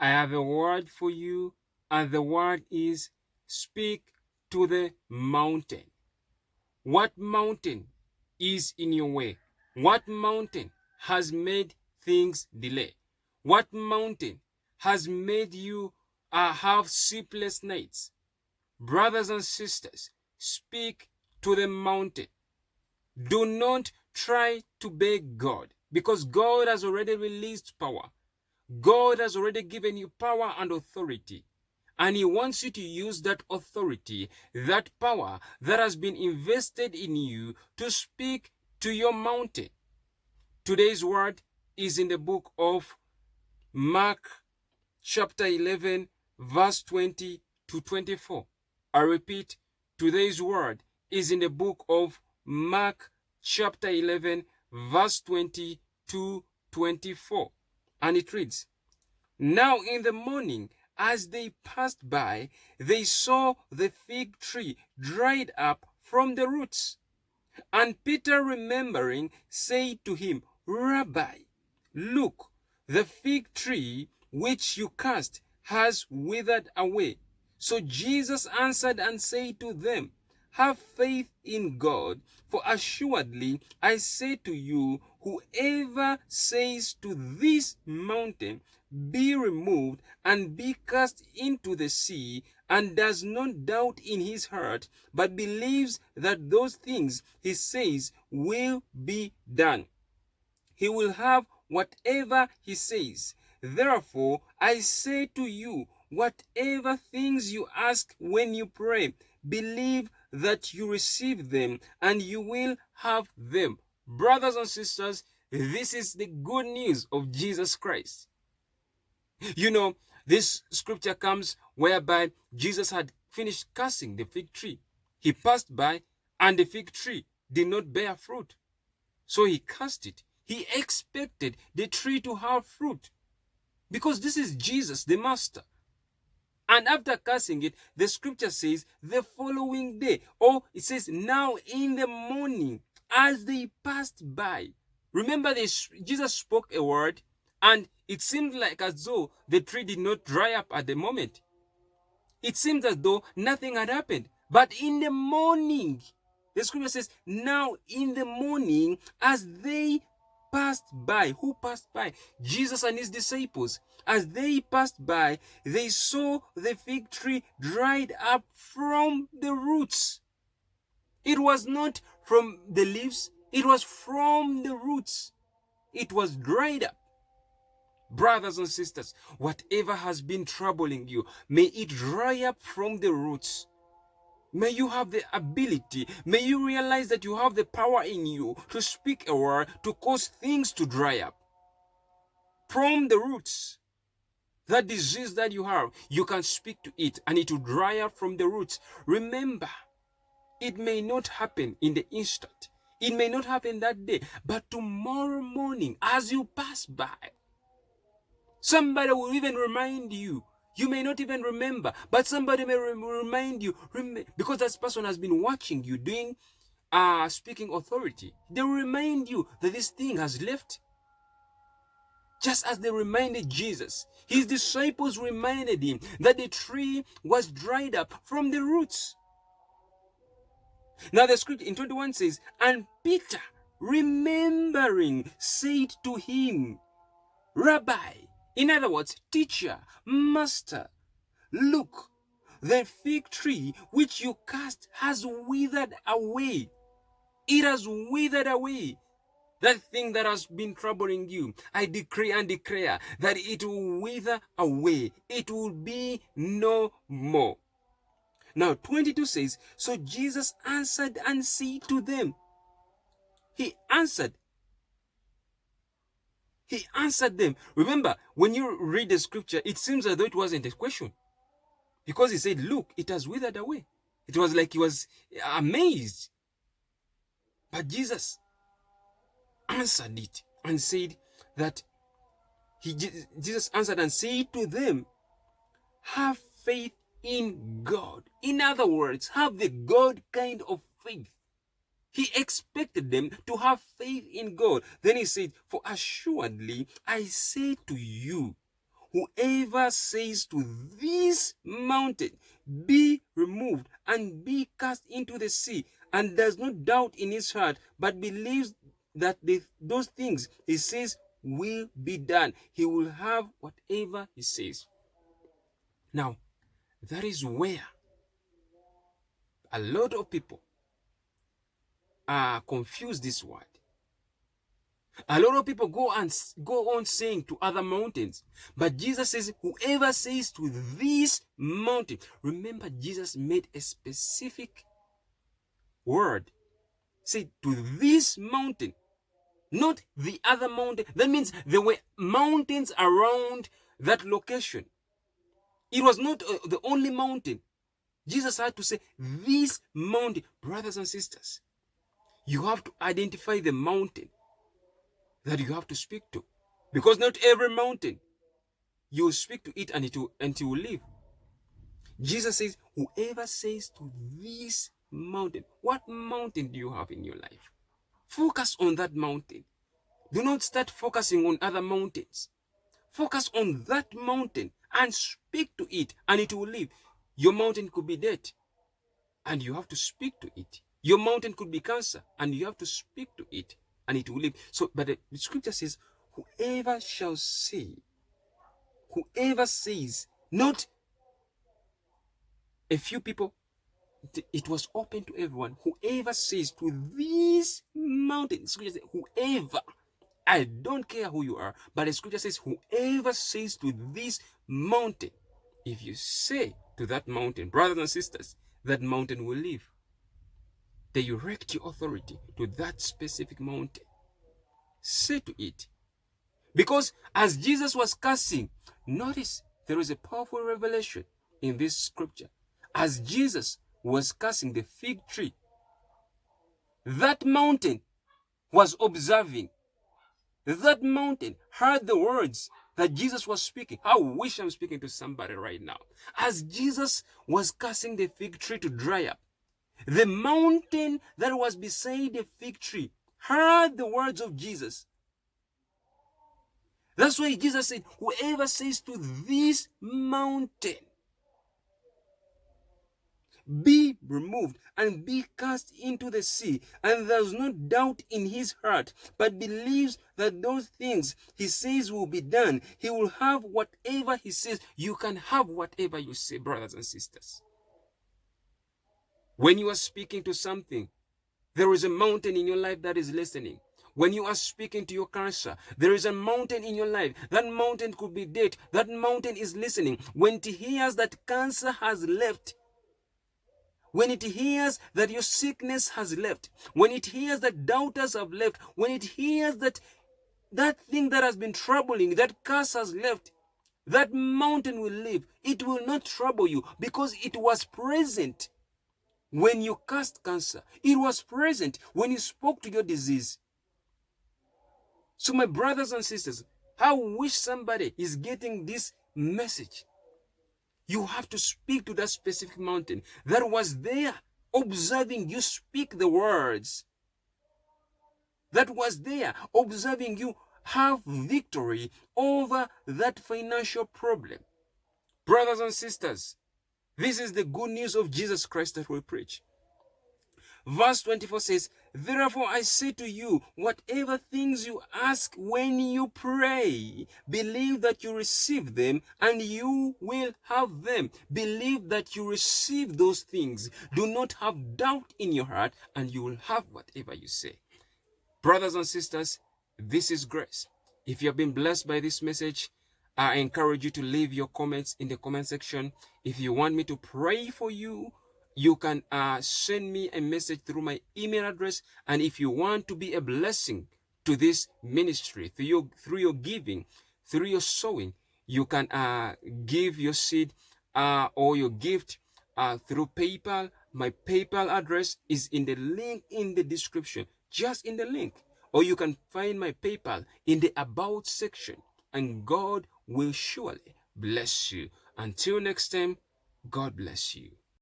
I have a word for you, and the word is speak to the mountain. What mountain is in your way? What mountain has made things delay? What mountain has made you have sleepless nights? Brothers and sisters, speak to the mountain. Do not try to beg God, because God has already released power. God has already given you power and authority. And He wants you to use that authority, that power that has been invested in you to speak to your mountain. Today's word is in the book of Mark, chapter 11, verse 20 to 24. I repeat, today's word is in the book of Mark, chapter 11, verse 20 to 24. And it reads, Now in the morning, as they passed by, they saw the fig tree dried up from the roots. And Peter, remembering, said to him, Rabbi, look, the fig tree which you cast has withered away. So Jesus answered and said to them, Have faith in God, for assuredly I say to you, whoever says to this mountain, Be removed and be cast into the sea, and does not doubt in his heart, but believes that those things he says will be done, he will have whatever he says. Therefore, I say to you, whatever things you ask when you pray, believe that you receive them and you will have them. Brothers and sisters, this is the good news of Jesus Christ. You know, this scripture comes whereby Jesus had finished cursing the fig tree. He passed by and the fig tree did not bear fruit. So he cursed it. He expected the tree to have fruit because this is Jesus, the Master. And after cursing it, the scripture says the following day, or it says now in the morning, as they passed by. Remember this, Jesus spoke a word and it seemed like as though the tree did not dry up at the moment. It seemed as though nothing had happened. But in the morning, the scripture says, now in the morning, as they passed by. Who passed by? Jesus and his disciples. As they passed by, they saw the fig tree dried up from the roots. It was not from the leaves, it was from the roots. It was dried up. Brothers and sisters, whatever has been troubling you, may it dry up from the roots. May you have the ability, may you realize that you have the power in you to speak a word to cause things to dry up. From the roots, that disease that you have, you can speak to it and it will dry up from the roots. Remember, it may not happen in the instant. It may not happen that day, but tomorrow morning as you pass by, somebody will even remind you. You may not even remember, but somebody may remind you, because that person has been watching you doing speaking authority. They will remind you that this thing has left. Just as they reminded Jesus, his disciples reminded him that the tree was dried up from the roots. Now the scripture in 21 says, and Peter, remembering, said to him, Rabbi, in other words, teacher, master, look, the fig tree which you cast has withered away. It has withered away. That thing that has been troubling you, I decree and declare that it will wither away. It will be no more. Now 22 says, so Jesus answered and said to them. He answered them. Remember, when you read the scripture, it seems as though it wasn't a question. Because he said, look, it has withered away. It was like he was amazed. But Jesus answered it and said that Jesus answered and said to them, have faith in God. In other words, have the God kind of faith. He expected them to have faith in God. Then he said, for assuredly I say to you, whoever says to this mountain, be removed and be cast into the sea, and does not doubt in his heart, but believes that those things he says will be done, he will have whatever he says. Now, that is where a lot of people confuse this word. A lot of people go on saying to other mountains, but Jesus says, whoever says to this mountain. Remember, Jesus made a specific word. Say to this mountain, not the other mountain. That means there were mountains around that location. It was not the only mountain. Jesus had to say, this mountain. Brothers and sisters, you have to identify the mountain that you have to speak to. Because not every mountain you speak to it and it will leave. Jesus says, whoever says to this mountain. What mountain do you have in your life? Focus on that mountain. Do not start focusing on other mountains. Focus on that mountain and speak to it and it will leave. Your mountain could be death and you have to speak to it. Your mountain could be cancer and you have to speak to it and it will leave. So, but the scripture says, whoever shall say, whoever says, not a few people, it was open to everyone. Whoever says to this mountain, scripture says, whoever, I don't care who you are, but the scripture says, whoever says to this mountain, if you say to that mountain, brothers and sisters, that mountain will leave. They erect your authority to that specific mountain. Say to it. Because as Jesus was casting, notice there is a powerful revelation in this scripture. As Jesus was casting the fig tree, that mountain was observing. That mountain heard the words that Jesus was speaking. I wish I'm speaking to somebody right now. As Jesus was casting the fig tree to dry up, the mountain that was beside the fig tree heard the words of Jesus. That's why Jesus said, whoever says to this mountain, be removed and be cast into the sea, and there's no doubt in his heart, but believes that those things he says will be done, he will have whatever he says. You can have whatever you say, brothers and sisters. When you are speaking to something, there is a mountain in your life that is listening. When you are speaking to your cancer, there is a mountain in your life. That mountain could be dead. That mountain is listening. When it hears that cancer has left, when it hears that your sickness has left, when it hears that doubters have left, when it hears that thing that has been troubling, that curse has left, that mountain will leave. It will not trouble you because it was present when you cast cancer. It was present when you spoke to your disease. So my brothers and sisters, I wish somebody is getting this message. You have to speak to that specific mountain that was there observing you speak the words. That was there observing you have victory over that financial problem. Brothers and sisters, this is the good news of Jesus Christ that we preach. Verse 24 says, therefore I say to you, whatever things you ask when you pray, believe that you receive them and you will have them. Believe that you receive those things. Do not have doubt in your heart and you will have whatever you say. Brothers and sisters, this is grace. If you have been blessed by this message, I encourage you to leave your comments in the comment section. If you want me to pray for you, you can send me a message through my email address. And if you want to be a blessing to this ministry through your giving, through your sowing, you can give your seed or your gift through PayPal. My PayPal address is in the link in the description, just in the link. Or you can find my PayPal in the About section. And God will surely bless you. Until next time, God bless you.